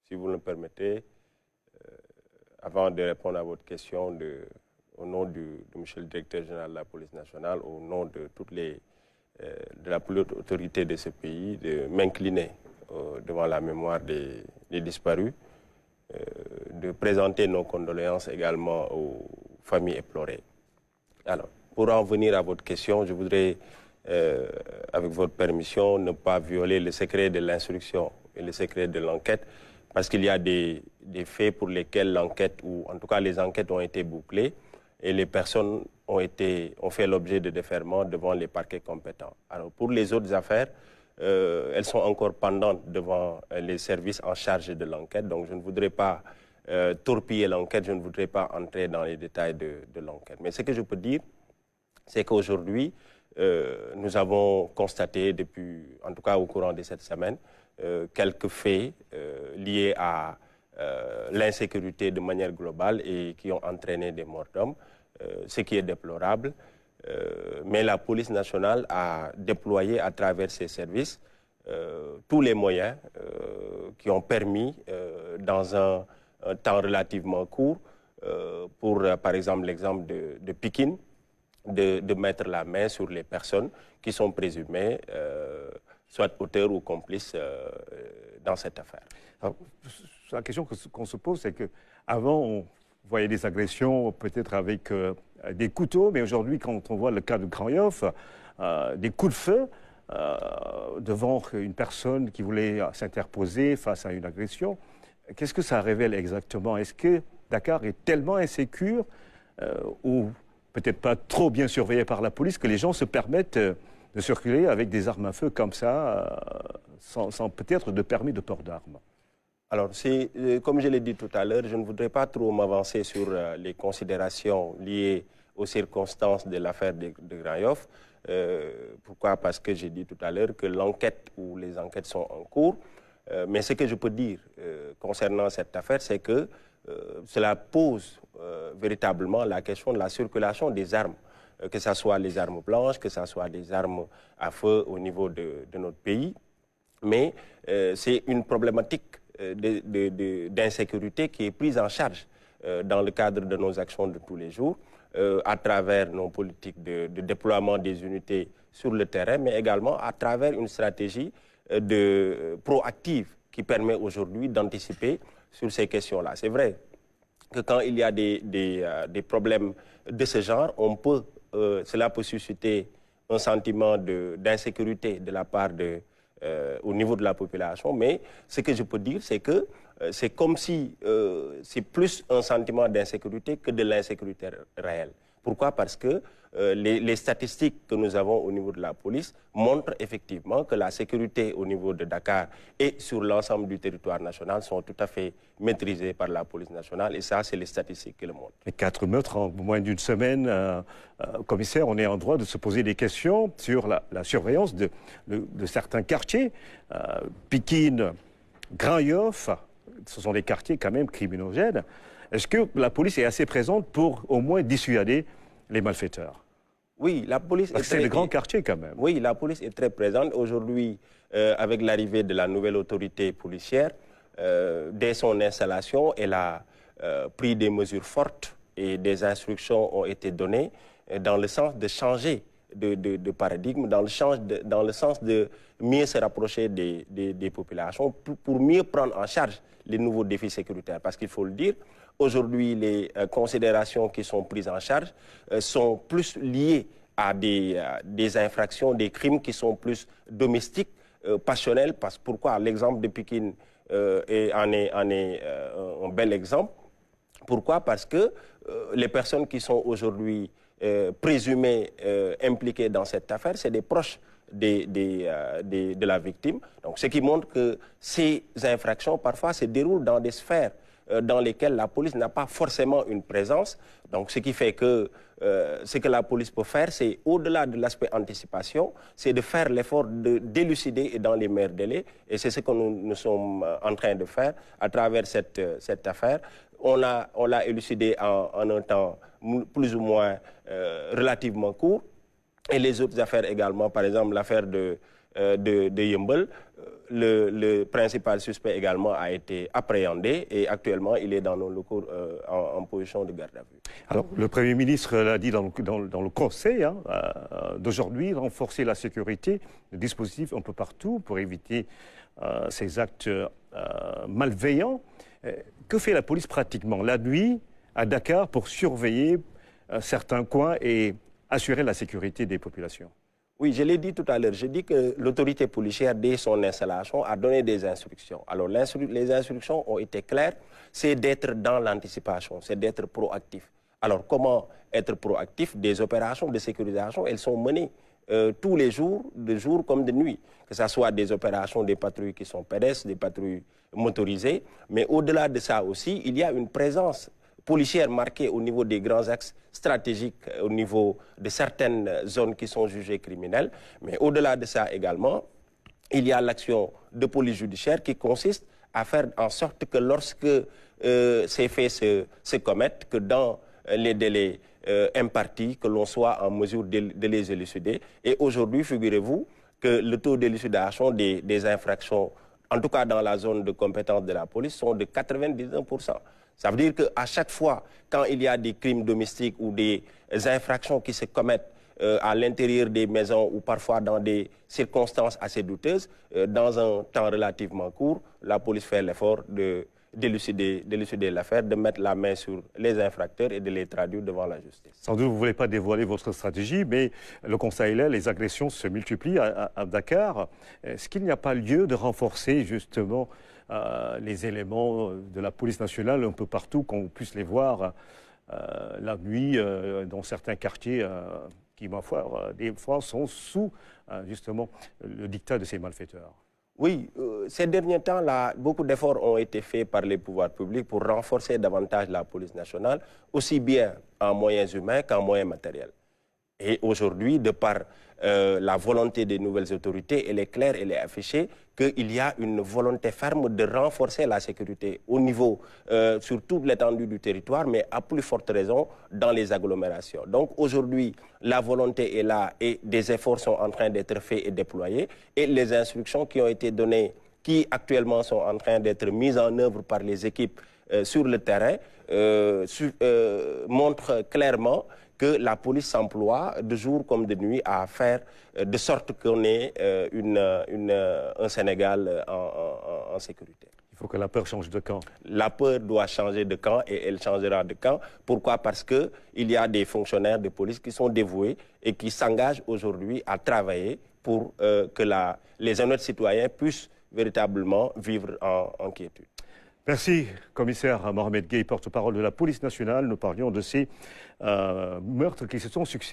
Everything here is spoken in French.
si vous le permettez, avant de répondre à votre question, au nom de monsieur le directeur général de la police nationale, au nom de de la plus haute autorité de ce pays, de m'incliner devant la mémoire des disparus, de présenter nos condoléances également aux familles éplorées. Alors, pour en venir à votre question, je voudrais, avec votre permission, ne pas violer le secret de l'instruction et le secret de l'enquête, parce qu'il y a des faits pour lesquels l'enquête, ou en tout cas les enquêtes ont été bouclées, et les personnes ont fait l'objet de déferrement devant les parquets compétents. Alors, pour les autres affaires, elles sont encore pendantes devant les services en charge de l'enquête, donc je ne voudrais pas torpiller l'enquête, je ne voudrais pas entrer dans les détails de l'enquête. Mais ce que je peux dire, c'est qu'aujourd'hui, nous avons constaté depuis, en tout cas au courant de cette semaine, quelques faits liés à l'insécurité de manière globale et qui ont entraîné des morts d'hommes, ce qui est déplorable. Mais la police nationale a déployé à travers ses services tous les moyens qui ont permis, dans un temps relativement court, pour par exemple l'exemple de Pikine, de mettre la main sur les personnes qui sont présumées soit auteurs ou complices dans cette affaire. Alors, la question qu'on se pose, c'est qu'avant, on voyait des agressions peut-être avec des couteaux, mais aujourd'hui, quand on voit le cas de Grand Yoff, des coups de feu devant une personne qui voulait s'interposer face à une agression, qu'est-ce que ça révèle exactement? Est-ce que Dakar est tellement insécure ou peut-être pas trop bien surveillé par la police que les gens se permettent de circuler avec des armes à feu comme ça, sans peut-être de permis de port d'armes? Alors, comme je l'ai dit tout à l'heure, je ne voudrais pas trop m'avancer sur les considérations liées aux circonstances de l'affaire de Grand Yoff. Pourquoi? Parce que j'ai dit tout à l'heure que l'enquête ou les enquêtes sont en cours. Mais ce que je peux dire concernant cette affaire, c'est que cela pose véritablement la question de la circulation des armes, que ce soit les armes blanches, que ce soit des armes à feu au niveau de notre pays. Mais c'est une problématique d'insécurité qui est prise en charge dans le cadre de nos actions de tous les jours, à travers nos politiques de déploiement des unités sur le terrain, mais également à travers une stratégie proactive qui permet aujourd'hui d'anticiper sur ces questions-là. C'est vrai que quand il y a des problèmes de ce genre, cela peut susciter un sentiment d'insécurité de la part au niveau de la population, mais ce que je peux dire, c'est que c'est comme si c'est plus un sentiment d'insécurité que de l'insécurité réelle. Pourquoi? Parce que les statistiques que nous avons au niveau de la police montrent effectivement que la sécurité au niveau de Dakar et sur l'ensemble du territoire national sont tout à fait maîtrisées par la police nationale, et ça, c'est les statistiques qui le montrent. Et 4 meurtres en moins d'une semaine, commissaire, on est en droit de se poser des questions sur la surveillance de certains quartiers. Pikine, Grand Yoff, ce sont des quartiers quand même criminogènes. Est-ce que la police est assez présente pour au moins dissuader les malfaiteurs? Oui, la police Parce que c'est de grands quartiers quand même. Oui, la police est très présente. Aujourd'hui, avec l'arrivée de la nouvelle autorité policière, dès son installation, elle a pris des mesures fortes et des instructions ont été données dans le sens de changer de paradigme, dans le sens de mieux se rapprocher des populations pour mieux prendre en charge les nouveaux défis sécuritaires. Parce qu'il faut le dire, aujourd'hui, les considérations qui sont prises en charge sont plus liées à des infractions, des crimes qui sont plus domestiques, passionnels. Pourquoi? L'exemple de Pikine en est un bel exemple. Pourquoi? Parce que les personnes qui sont aujourd'hui présumées impliquées dans cette affaire, c'est des proches de la victime. Donc, ce qui montre que ces infractions, parfois, se déroulent dans des sphères dans lesquelles la police n'a pas forcément une présence. Donc, ce qui fait que ce que la police peut faire, c'est, au-delà de l'aspect anticipation, c'est de faire l'effort de d'élucider et dans les meilleurs délais. Et c'est ce que nous sommes en train de faire à travers cette affaire. On l'a élucidé en un temps plus ou moins relativement court. Et les autres affaires également, par exemple l'affaire de de Yeumbeul. Le principal suspect également a été appréhendé et actuellement il est dans nos locaux en position de garde à vue. Alors, le Premier ministre l'a dit dans le conseil d'aujourd'hui, renforcer la sécurité, le dispositif un peu partout pour éviter ces actes malveillants. Que fait la police pratiquement la nuit à Dakar pour surveiller certains coins et assurer la sécurité des populations? Oui, je l'ai dit tout à l'heure. J'ai dit que l'autorité policière, dès son installation, a donné des instructions. Alors, les instructions ont été claires. C'est d'être dans l'anticipation, c'est d'être proactif. Alors, comment être proactif? Des opérations de sécurisation, elles sont menées tous les jours, de jour comme de nuit. Que ce soit des opérations des patrouilles qui sont pédestres, des patrouilles motorisées. Mais au-delà de ça aussi, il y a une présence policière marquée au niveau des grands axes stratégiques, au niveau de certaines zones qui sont jugées criminelles. Mais au-delà de ça également, il y a l'action de police judiciaire qui consiste à faire en sorte que lorsque ces faits se commettent, que dans les délais impartis, que l'on soit en mesure de les élucider. Et aujourd'hui, figurez-vous que le taux d'élucidation des infractions, en tout cas dans la zone de compétence de la police, sont de 99%. Ça veut dire qu'à chaque fois, quand il y a des crimes domestiques ou des infractions qui se commettent à l'intérieur des maisons ou parfois dans des circonstances assez douteuses, dans un temps relativement court, la police fait l'effort d'élucider l'affaire, de mettre la main sur les infracteurs et de les traduire devant la justice. Sans doute, vous ne voulez pas dévoiler votre stratégie, mais le constat est là, les agressions se multiplient à Dakar. Est-ce qu'il n'y a pas lieu de renforcer justement les éléments de la police nationale un peu partout, qu'on puisse les voir la nuit dans certains quartiers qui, ma foi, des fois sont sous justement le diktat de ces malfaiteurs? Oui, ces derniers temps, là, beaucoup d'efforts ont été faits par les pouvoirs publics pour renforcer davantage la police nationale, aussi bien en moyens humains qu'en moyens matériels. Et aujourd'hui, de par la volonté des nouvelles autorités, elle est claire, elle est affichée, qu'il y a une volonté ferme de renforcer la sécurité au niveau, sur toute l'étendue du territoire, mais à plus forte raison dans les agglomérations. Donc aujourd'hui, la volonté est là et des efforts sont en train d'être faits et déployés. Et les instructions qui ont été données, qui actuellement sont en train d'être mises en œuvre par les équipes sur le terrain, montrent clairement que la police s'emploie de jour comme de nuit à faire de sorte qu'on ait un Sénégal en sécurité. Il faut que la peur change de camp. La peur doit changer de camp et elle changera de camp. Pourquoi? Parce qu'il y a des fonctionnaires de police qui sont dévoués et qui s'engagent aujourd'hui à travailler pour que les honnêtes citoyens puissent véritablement vivre en quiétude. Merci, commissaire Mohamed Gueye, porte-parole de la police nationale. Nous parlions de ces meurtres qui se sont succédés.